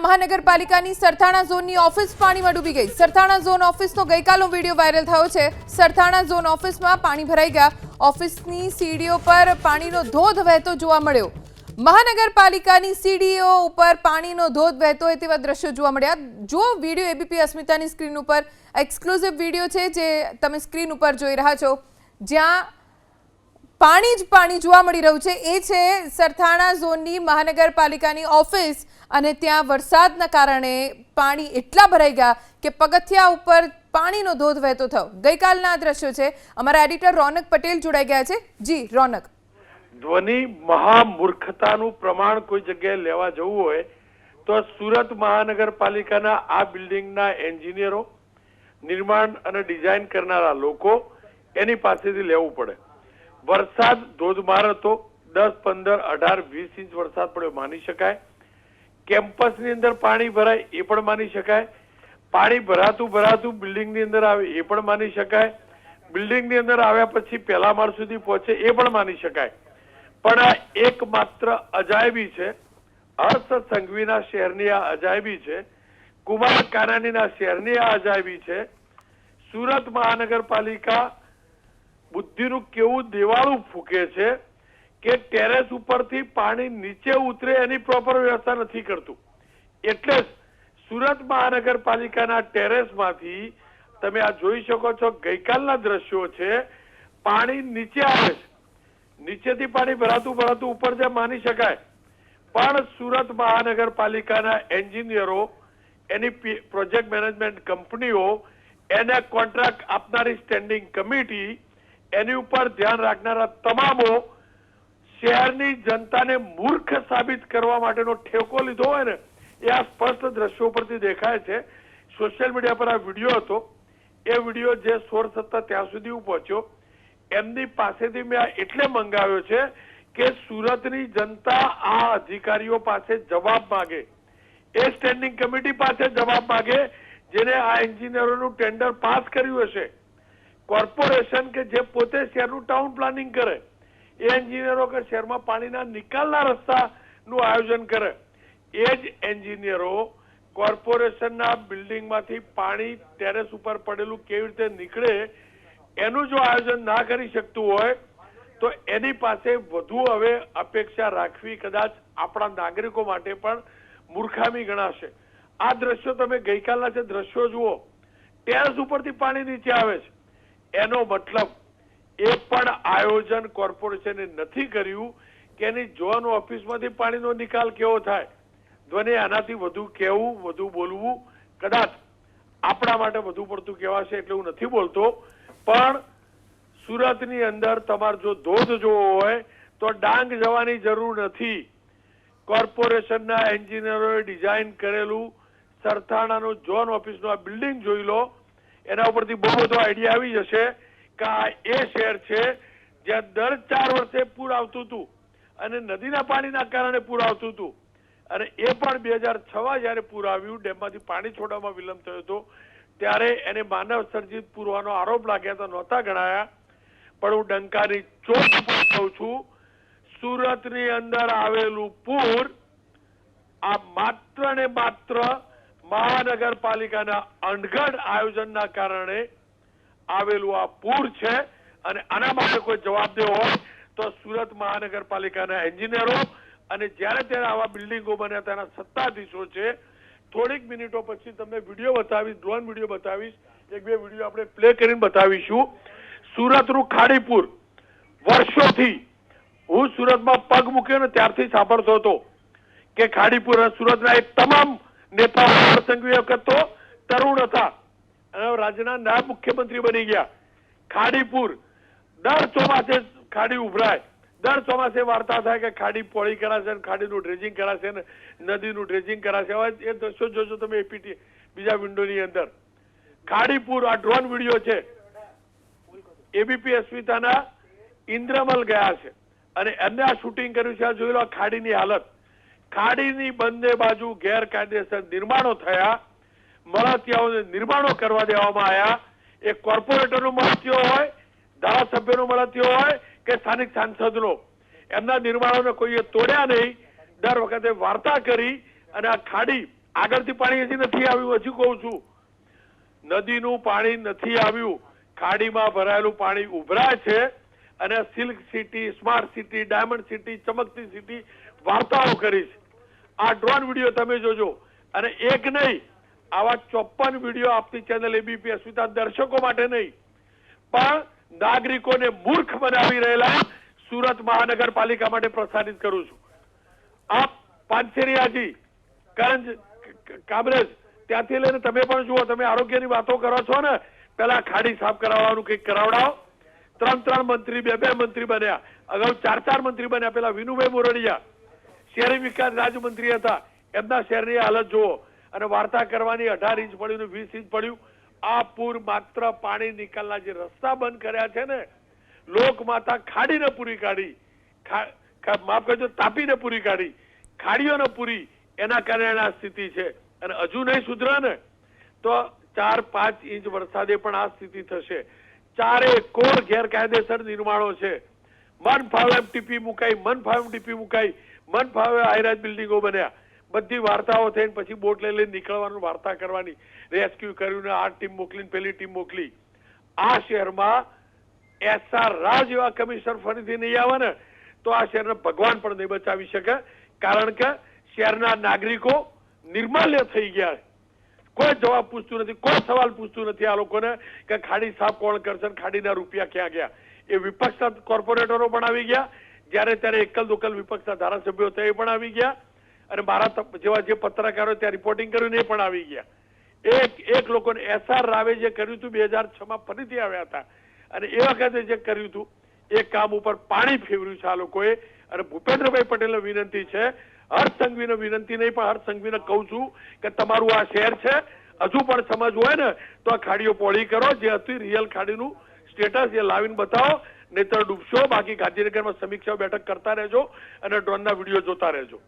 મહાનગરપાલિકાની સરથાણા ઝોનની ઓફિસ પાણીમાં ડૂબી ગઈ। સરથાણા ઝોન ઓફિસનો ગઈકાલનો વિડીયો વાયરલ થયો છે। સરથાણા ઝોન ઓફિસમાં પાણી ભરાઈ ગયા। ઓફિસની સીડીઓ પર પાણીનો ધોધ વહેતો જોવા મળ્યો। મહાનગરપાલિકાની સીડીઓ ઉપર પાણીનો ધોધ વહેતો હોય તેવા દ્રશ્યો જોવા મળ્યા। જો વિડીયો એબીપી અસ્મિતાની સ્ક્રીન ઉપર એક્સક્લુઝિવ વિડીયો છે જે તમે સ્ક્રીન ઉપર જોઈ રહ્યા છો, જ્યાં પાણી જ પાણી જોવા મળી રહ્યું છે। એ છે સરથાણા ઝોનની મહાનગરપાલિકાની ઓફિસ અને ત્યાં વરસાદના કારણે પાણી એટલા ભરાઈ ગયા કે પગથિયા ઉપર પાણીનો ધોધ વહેતો થયો। ગઈકાલના દ્રશ્યો છે। અમારા એડિટર રોનક પટેલ જોડાઈ ગયા છે। જી રોનક, ધ્વનિ મહામૂર્ખતાનું પ્રમાણ કોઈ જગ્યાએ લેવા જવું હોય તો સુરત મહાનગરપાલિકાના આ બિલ્ડિંગના એન્જિનિયરો, નિર્માણ અને ડિઝાઇન કરનારા લોકો એની પાસેથી લેવું પડે। વરસાદ ધોધમાર હતો। 10, 15, 18, 20 ઇંચ વરસાદ પડ્યો માની શકાય। કેમ્પસની અંદર પાણી ભરાય એ પણ માની શકાય। પાણી ભરાતું બિલ્ડિંગની અંદર આવે એ પણ માની શકાય। બિલ્ડિંગની અંદર આવ્યા પછી પહેલા માળ સુધી પહોંચે એ પણ માની શકાય। પણ આ એકમાત્ર અજાયબી છે। હર્ષ સંઘવીના શહેરની આ અજાયબી છે। કુમાર કાનાણીના શહેરની આ અજાયબી છે। સુરત મહાનગરપાલિકા બુદ્ધિનું કેવું દેવાળું ફૂકે છે કે ટેરેસ ઉપરથી પાણી નીચે ઉતરે એની પ્રોપર વ્યવસ્થા નથી કરતું। એટલે જ સુરત મહાનગરપાલિકાના ટેરેસમાંથી તમે આ જોઈ શકો છો। ગઈકાલના દ્રશ્યો છે। પાણી નીચે આવે છે, નીચેથી પાણી ભરાતું ઉપર જે માની શકાય। પણ સુરત મહાનગરપાલિકાના એન્જિનિયરો, એની પ્રોજેક્ટ મેનેજમેન્ટ કંપનીઓ, એને કોન્ટ્રાક્ટ આપનારી સ્ટેન્ડિંગ કમિટી, એની ઉપર ધ્યાન રાખનારા તમામો શહેરની જનતાને મૂર્ખ સાબિત કરવા માટેનો ઠેકો લીધો હોય ને એ આ સ્પષ્ટ દ્રશ્યો પરથી દેખાય છે। સોશિયલ મીડિયા પર આ વિડીયો હતો। એ વિડીયો જે સોર્સ હતા ત્યાં સુધી હું પહોંચ્યો। એમની પાસેથી મેં એટલે મંગાવ્યો છે કે સુરતની જનતા આ અધિકારીઓ પાસે જવાબ માંગે, એ સ્ટેન્ડિંગ કમિટી પાસે જવાબ માંગે જેને આ એન્જિનિયરોનું ટેન્ડર પાસ કર્યું હશે। કોર્પોરેશન કે જે પોતે શહેરનું ટાઉન પ્લાનિંગ કરે, એ એન્જિનિયરો કે શહેરમાં પાણીના નિકાલના રસ્તાનું આયોજન કરે, એ જ એન્જિનિયરો કોર્પોરેશનના બિલ્ડિંગમાંથી પાણી ટેરેસ ઉપર પડેલું કેવી રીતે નીકળે એનું જો આયોજન ના કરી શકતું હોય તો એની પાસે વધુ હવે અપેક્ષા રાખવી કદાચ આપણા નાગરિકો માટે પણ મૂર્ખામી ગણાશે। આ દ્રશ્યો તમે ગઈકાલના જે દ્રશ્યો જુઓ, ટેરેસ ઉપરથી પાણી નીચે આવે છે, એનો મતલબ એ પણ આયોજન કોર્પોરેશને નથી કર્યું કે એની ઝોન ઓફિસમાંથી પાણીનો નિકાલ કેવો થાય। ધ્વનિ આનાથી વધુ કહેવું, વધુ બોલવું કદાચ આપણા માટે વધુ પડતું કહેવાશે એટલે હું નથી બોલતો। પણ સુરતની અંદર તમારે જો ધોધ જોવો હોય તો ડાંગ જવાની જરૂર નથી। કોર્પોરેશનના એન્જિનિયરોએ ડિઝાઇન કરેલું સરથાણાનું ઝોન ઓફિસનું આ બિલ્ડિંગ જોઈ લો, એના ઉપરથી બહુ બધો આઈડિયા આવી જશે કે આ એ શહેર છે જ્યાં દર 4 વર્ષે પૂર આવતું હતું અને નદીના પાણીના કારણે પૂર આવતું હતું। અને એ પણ 2006 જયારે પૂર આવ્યું, ડેમમાંથી પાણી છોડવામાં વિલંબ થયો હતો ત્યારે એને માનવ સર્જિત પૂર હોવાનો આરોપ લાગ્યા તો નહોતા ગણાયા। પણ હું ડંકાની ચોટ પર કહું છું, સુરતની અંદર આવેલું પૂર આ માત્ર ને માત્ર મહાનગરપાલિકાના અણઘડ આયોજનના કારણે આવેલું આ પૂર છે। અને આના માટે કોઈ જવાબદેહ હોય તો સુરત મહાનગરપાલિકાના એન્જિનિયરો અને જ્યારે ત્યારે આવા બિલ્ડિંગો બન્યા તેના સત્તાધીશો છે। થોડીક મિનિટો પછી તમને વિડીયો બતાવીશ, ડ્રોન વિડીયો બતાવીશ, 1-2 વિડીયો આપણે પ્લે કરીને બતાવીશું। સુરતનું ખાડીપુર વર્ષોથી હું સુરતમાં પગ મૂક્યો ને ત્યારથી સાંભળતો હતો કે ખાડીપુર સુરતના એક તમામ નેતાઓ સંઘવી વખત તો તરુણ હતા અને રાજ્યના નાયબ મુખ્યમંત્રી બની ગયા। ખાડીપુર દર ચોમાસે ખાડી ઉભરાય, દર ચોમાસે વાર્તા થાય કે ખાડી પોળી કરાશે, ખાડીનું ડ્રેજિંગ કરાશે ને નદીનું ડ્રેજિંગ કરાશે। હવે એ દ્રશ્યો જોજો તમે એપીટી બીજા વિન્ડોની અંદર। ખાડીપુર આ ડ્રોન વિડીયો છે, એબીપી અસ્મિતાના ઇન્દ્રમલ ગયા છે અને એમને આ શૂટિંગ કર્યું છે। આ જોઈ લો આ ખાડીની હાલત। ખાડીની બંને બાજુ ગેરકાયદેસર નિર્માણો થયા, મળતિયાઓને નિર્માણો કરવા દેવામાં આવ્યા। એ કોર્પોરેટરનું મળતિયો હોય, ધારાસભ્યનું મળતિયો હોય કે સ્થાનિક સાંસદનો, એમના નિર્માણોને કોઈએ તોડ્યા નહીં। દર વખતે વાર્તા કરી અને આ ખાડી આગળથી પાણી હજી નથી આવ્યું. હજી કહું છું, નદીનું પાણી નથી આવ્યું, ખાડીમાં ભરાયેલું પાણી ઉભરાય છે અને silk city, smart city, diamond city, ચમકતી સિટી વાર્તાઓ કરી છે. આ ડ્રોન વિડીયો તમે જોજો, અને એક નહીં, આવા 54 વિડીયો આપતી ચેનલ એબીપી અસ્મિતા દર્શકો માટે નહીં પણ નાગરિકોને મૂર્ખ બનાવી રહેલા સુરત મહાનગરપાલિકા માટે પ્રસારિત કરું છું. આપ પાનસેરિયાજી, કરંજ, કામરેજ ત્યાંથી લઈને તમે પણ જુઓ. તમે આરોગ્યની વાતો કરો છો ને, પેલા ખાડી સાફ કરાવવાનું કંઈક કરાવડાવો. 3 મંત્રી, 2 મંત્રી બન્યા, અગાઉ 4 મંત્રી બન્યા. પેલા વિનુભાઈ મોરડિયા શહેરી વિકાસ રાજ્યમંત્રી હતા, એમના શહેરની હાલત જુઓ. અને વાર્તા કરવાની 18 ઇંચ પડ્યું ને 20 ઇંચ પડ્યું. આ પૂર માત્ર પાણી નિકાલના જે રસ્તા બંધ કર્યા છે ને, લોકમાતા ખાડીને પૂરી કાઢી, માફ કરજો, તાપીને પૂરી કાઢી, ખાડીઓને પૂરી, એના કારણે આ સ્થિતિ છે. અને હજુ નહીં સુધરે ને તો 4-5 ઇંચ વરસાદે પણ આ સ્થિતિ થશે. ચારે કોર ગેરકાયદેસર નિર્માણો છે. મન ફાવે એમ ટીપી મુકાઈ, મન ફાવે એમ ટીપી મુકાઈ, મન ફાવે હાઈરાઇઝ બિલ્ડિંગો બન્યા. બધી વાર્તાઓ થઈને પછી બોટ લઈને નીકળવાનું, વાર્તા કરવાની, રેસ્ક્યુ કર્યું ને આ ટીમ મોકલીને પેલી ટીમ મોકલી. આ શહેરમાં SR રાવ જેવા કમિશનર ફરીથી નહીં આવે ને તો આ શહેરને ભગવાન પણ નહીં બચાવી શકે. કારણ કે શહેરના નાગરિકો નિર્માલ્ય થઈ ગયા. કોઈ જવાબ પૂછતું નથી, કોઈ સવાલ પૂછતું નથી આ લોકોને કે ખાડી સાફ કોણ કરશે, ખાડીના રૂપિયા ક્યાં ગયા. એ વિપક્ષના કોર્પોરેટરો પણ આવી ગયા, જ્યારે ત્યારે એકલ દોકલ વિપક્ષના ધારાસભ્યો હતા એ પણ આવી ગયા, અને મારા જેવા જે પત્રકારો ત્યાં રિપોર્ટિંગ કર્યું એ પણ આવી ગયા. એક લોકોને SR રાવે જે કર્યું હતું 2006માં ફરીથી આવ્યા હતા, અને એ વખતે જે કર્યું હતું એ કામ ઉપર પાણી ફેરવ્યું છે આ લોકોએ. અને ભૂપેન્દ્રભાઈ પટેલને વિનંતી છે, હર્ષ સંઘવીને વિનંતી નહીં પણ હર્ષ સંઘવીને કહું છું કે તમારું આ શહેર છે, હજુ પણ સમજવું હોય ને તો આ ખાડીઓ પોળી કરો. જે હતી રિયલ ખાડીનું સ્ટેટસ એ લાવીને બતાવો, નહીતર ડૂબશો. બાકી ગાંધીનગરમાં સમીક્ષા બેઠક કરતા રહેજો અને ડ્રોનના વિડીયો જોતા રહેજો.